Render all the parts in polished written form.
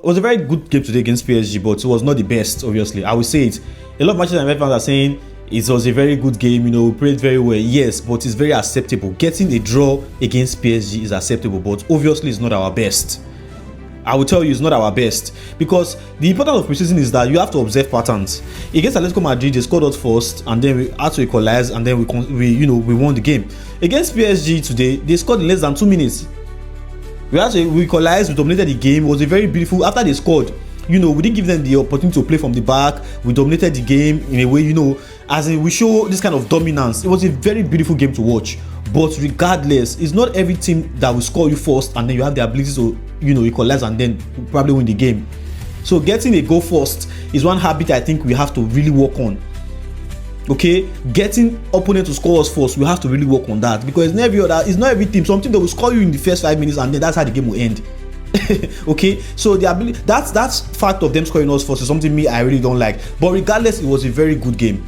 it was a very good game today against PSG, but it was not the best, obviously. I will say it. A lot of Manchester United fans are saying it was a very good game, we played very well. Yes, but it's very acceptable. Getting a draw against PSG is acceptable, but obviously it's not our best. I will tell you, it's not our best, because the importance of preseason is that you have to observe patterns. Against Atletico Madrid, they scored us first, and then we had to equalize, and then we won the game. Against PSG today, they scored in less than 2 minutes. We equalized, we dominated the game. It was a very beautiful. After they scored, we didn't give them the opportunity to play from the back. We dominated the game in a way, as in we show this kind of dominance. It was a very beautiful game to watch. But regardless, it's not every team that will score you first and then you have the ability to, equalize and then probably win the game. So getting a goal first is one habit I think we have to really work on. Okay, getting opponent to score us first, we have to really work on that, because it's not every team. Some team that will score you in the first 5 minutes and then that's how the game will end. Okay, so the ability, that's fact of them scoring us first is something I really don't like. But regardless, it was a very good game.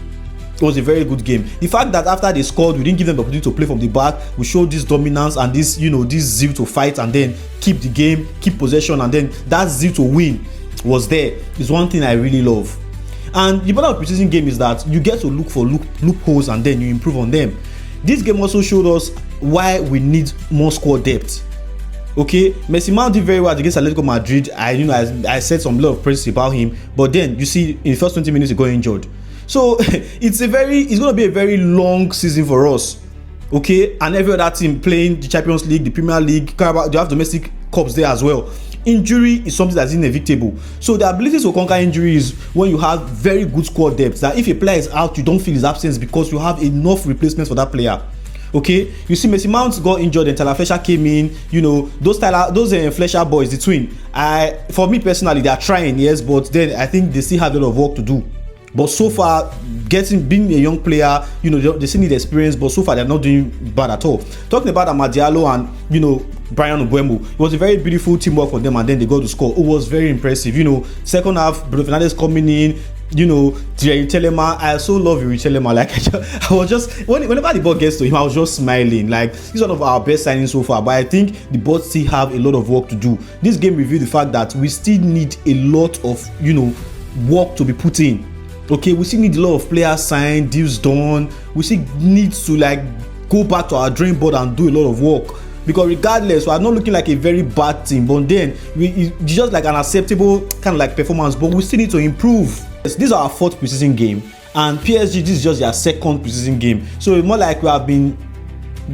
It was a very good game. The fact that after they scored, we didn't give them the opportunity to play from the back. We showed this dominance and this, this zeal to fight and then keep the game, keep possession, and then that zeal to win was there. It's one thing I really love. And the important of preseason game is that you get to look for loopholes and then you improve on them. This game also showed us why we need more squad depth. Okay, Messi Mount did very well against Atletico Madrid. I said some lot of praise about him, but then you see in the first 20 minutes he got injured. So it's going to be a very long season for us. Okay, and every other team playing the Champions League, the Premier League, Carabao, they have domestic cups there as well. Injury is something that's inevitable. So the ability to conquer injury is when you have very good squad depth, that if a player is out, you don't feel his absence because you have enough replacements for that player. Okay, you see Messi Mount got injured and Tyler Fletcher came in. Those Fletcher boys, the twin. For me personally, they are trying, yes, but then I think they still have a lot of work to do. But so far, being a young player, they still need experience, but so far they're not doing bad at all. Talking about Amad Diallo and Brian Mbeumo, it was a very beautiful teamwork for them, and then they got to score. It was very impressive. Second half, Bruno Fernandes coming in. Thierry Telema, I so love Thierry Telema. Like I was just whenever the ball gets to him, I was just smiling. Like he's one of our best signings so far. But I think the board still have a lot of work to do. This game revealed the fact that we still need a lot of work to be put in. Okay, we still need a lot of players signed, deals done. We still need to go back to our drawing board and do a lot of work. Because regardless, we are not looking like a very bad team, but then it's just like an acceptable kind of performance. But we still need to improve. This is our 4th preseason game, and PSG, this is just their 2nd preseason game. So it's more like we have been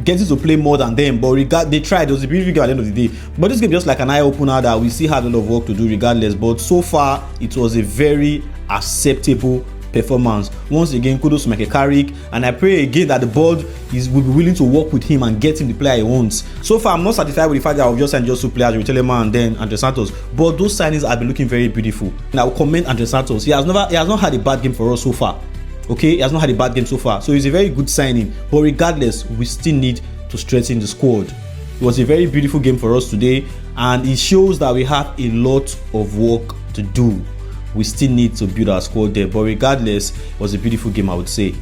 getting to play more than them. But they tried. It was a beautiful game at the end of the day. But this game just like an eye opener that we still have a lot of work to do regardless. But so far, it was a very acceptable performance. Once again, kudos to Michael Carrick, and I pray again that the board will be willing to work with him and get him the player he wants. So far, I'm not satisfied with the fact that I've just signed just 2 players, Thierry Telema and then Andre Santos, but those signings have been looking very beautiful. And I will commend Andre Santos. He has not had a bad game for us so far. Okay, he has not had a bad game so far, so it's a very good signing. But regardless, we still need to strengthen the squad. It was a very beautiful game for us today, and it shows that we have a lot of work to do. We still need to build our squad there, but regardless, it was a beautiful game, I would say.